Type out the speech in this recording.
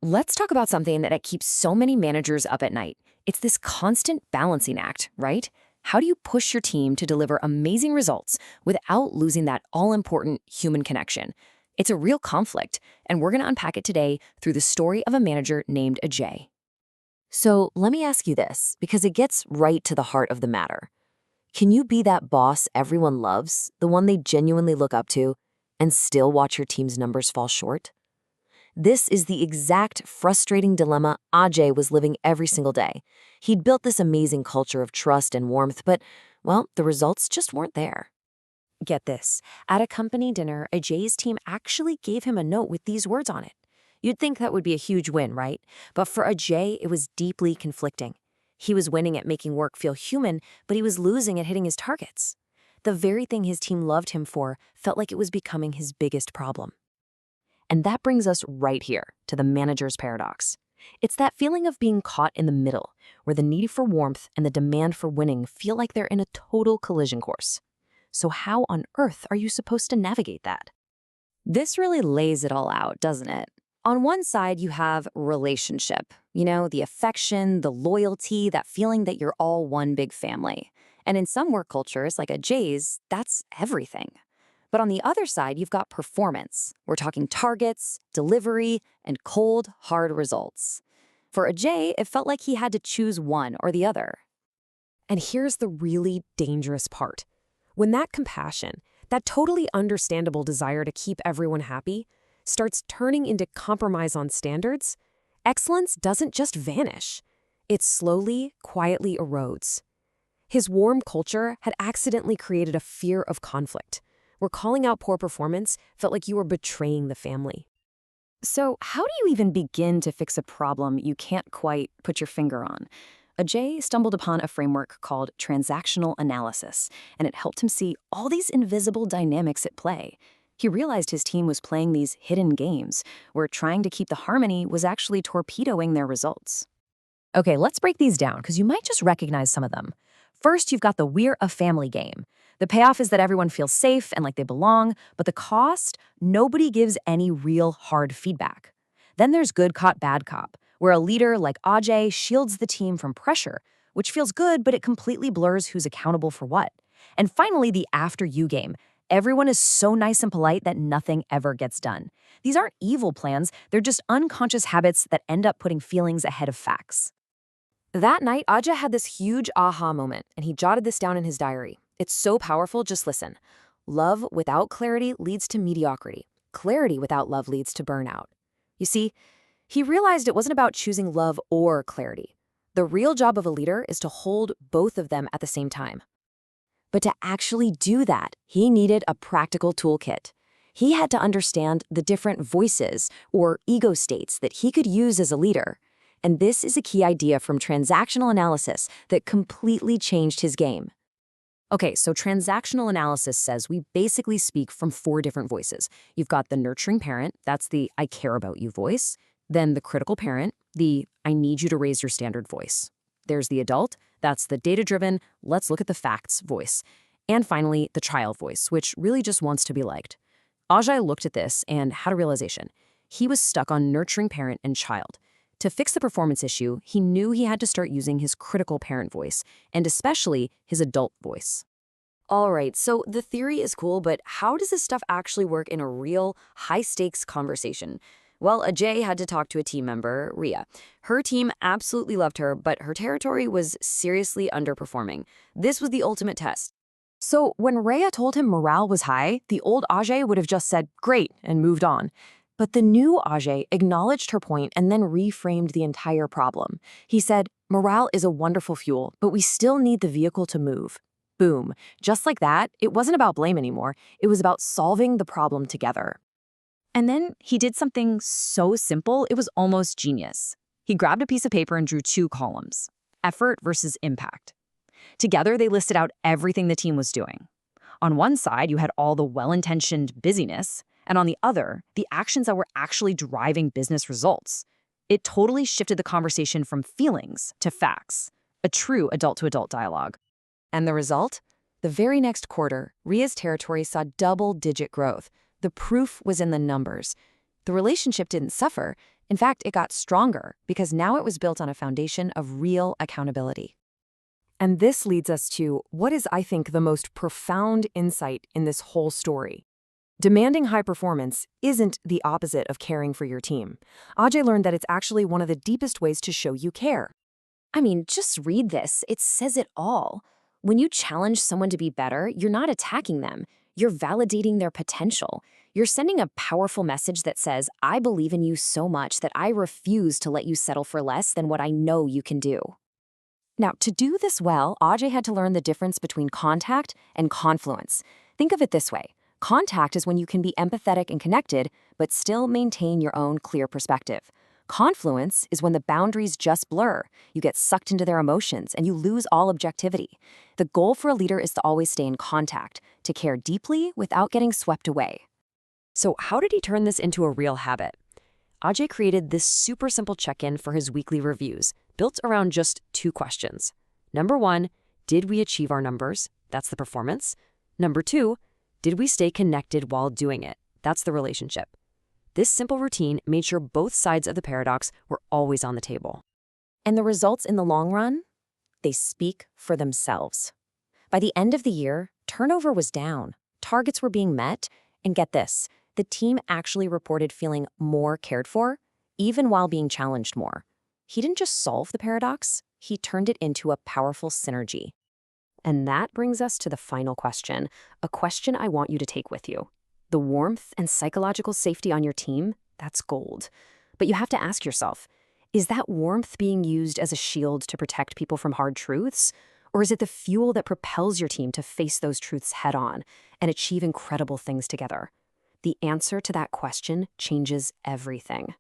Let's talk about something that keeps so many managers up at night. It's this constant balancing act, right? How do you push your team to deliver amazing results without losing that all-important human connection? It's a real conflict, and we're going to unpack it today through the story of a manager named Ajay. So let me ask you this, because it gets right to the heart of the matter. Can you be that boss everyone loves, the one they genuinely look up to, and still watch your team's numbers fall short? This is the exact frustrating dilemma Ajay was living every single day. He'd built this amazing culture of trust and warmth, but, well, the results just weren't there. Get this. At a company dinner, Ajay's team actually gave him a note with these words on it. You'd think that would be a huge win, right? But for Ajay, it was deeply conflicting. He was winning at making work feel human, but he was losing at hitting his targets. The very thing his team loved him for felt like it was becoming his biggest problem. And that brings us right here to the manager's paradox. It's that feeling of being caught in the middle, where the need for warmth and the demand for winning feel like they're in a total collision course. So how on earth are you supposed to navigate that? This really lays it all out, doesn't it? On one side, you have relationship, the affection, the loyalty, that feeling that you're all one big family. And in some work cultures, like Ajay's, that's everything. But on the other side, you've got performance. We're talking targets, delivery, and cold, hard results. For Ajay, it felt like he had to choose one or the other. And here's the really dangerous part. When that compassion, that totally understandable desire to keep everyone happy, starts turning into compromise on standards, excellence doesn't just vanish. It slowly, quietly erodes. His warm culture had accidentally created a fear of conflict, where calling out poor performance felt like you were betraying the family. So how do you even begin to fix a problem you can't quite put your finger on? Ajay stumbled upon a framework called transactional analysis, and it helped him see all these invisible dynamics at play. He realized his team was playing these hidden games, where trying to keep the harmony was actually torpedoing their results. Okay, let's break these down, because you might just recognize some of them. First, you've got the "we're a family" game. The payoff is that everyone feels safe and like they belong, but the cost, nobody gives any real hard feedback. Then there's good cop, bad cop, where a leader like Ajay shields the team from pressure, which feels good, but it completely blurs who's accountable for what. And finally, the after you game. Everyone is so nice and polite that nothing ever gets done. These aren't evil plans, they're just unconscious habits that end up putting feelings ahead of facts. That night, Ajay had this huge aha moment, and he jotted this down in his diary. It's so powerful, just listen. Love without clarity leads to mediocrity. Clarity without love leads to burnout. You see, he realized it wasn't about choosing love or clarity. The real job of a leader is to hold both of them at the same time. But to actually do that, he needed a practical toolkit. He had to understand the different voices or ego states that he could use as a leader. And this is a key idea from transactional analysis that completely changed his game. Okay, so transactional analysis says we basically speak from 4 different voices. You've got the nurturing parent, that's the "I care about you" voice. Then the critical parent, the "I need you to raise your standard" voice. There's the adult, that's the data-driven "let's look at the facts" voice. And finally, the child voice, which really just wants to be liked. Ajay looked at this and had a realization. He was stuck on nurturing parent and child. To fix the performance issue, he knew he had to start using his critical parent voice, and especially his adult voice. All right, so the theory is cool, but how does this stuff actually work in a real, high-stakes conversation? Well, Ajay had to talk to a team member, Ria. Her team absolutely loved her, but her territory was seriously underperforming. This was the ultimate test. So when Rhea told him morale was high, the old Ajay would have just said, "Great," and moved on. But the new Ajay acknowledged her point and then reframed the entire problem. He said, "Morale is a wonderful fuel, but we still need the vehicle to move." Boom. Just like that, it wasn't about blame anymore. It was about solving the problem together. And then he did something so simple, it was almost genius. He grabbed a piece of paper and drew 2 columns: effort versus impact. Together, they listed out everything the team was doing. On one side, you had all the well-intentioned busyness, and on the other, the actions that were actually driving business results. It totally shifted the conversation from feelings to facts, a true adult-to-adult dialogue. And the result? The very next quarter, Ria's territory saw double-digit growth. The proof was in the numbers. The relationship didn't suffer, In fact, it got stronger because now it was built on a foundation of real accountability. And this leads us to what is, I think, the most profound insight in this whole story. Demanding high performance isn't the opposite of caring for your team. Ajay learned that it's actually one of the deepest ways to show you care. I mean, just read this. It says it all. When you challenge someone to be better, you're not attacking them. You're validating their potential. You're sending a powerful message that says, I believe in you so much that I refuse to let you settle for less than what I know you can do. Now, to do this well, Ajay had to learn the difference between contact and confluence. Think of it this way. Contact is when you can be empathetic and connected, but still maintain your own clear perspective. Confluence is when the boundaries just blur. You get sucked into their emotions and you lose all objectivity. The goal for a leader is to always stay in contact, to care deeply without getting swept away. So how did he turn this into a real habit? Ajay created this super simple check-in for his weekly reviews, built around just 2 questions. Number 1, did we achieve our numbers? That's the performance. Number 2, did we stay connected while doing it? That's the relationship. This simple routine made sure both sides of the paradox were always on the table. And the results in the long run? They speak for themselves. By the end of the year, turnover was down, targets were being met, and get this, the team actually reported feeling more cared for, even while being challenged more. He didn't just solve the paradox, he turned it into a powerful synergy. And that brings us to the final question, a question I want you to take with you. The warmth and psychological safety on your team, that's gold. But you have to ask yourself, is that warmth being used as a shield to protect people from hard truths? Or is it the fuel that propels your team to face those truths head on and achieve incredible things together? The answer to that question changes everything.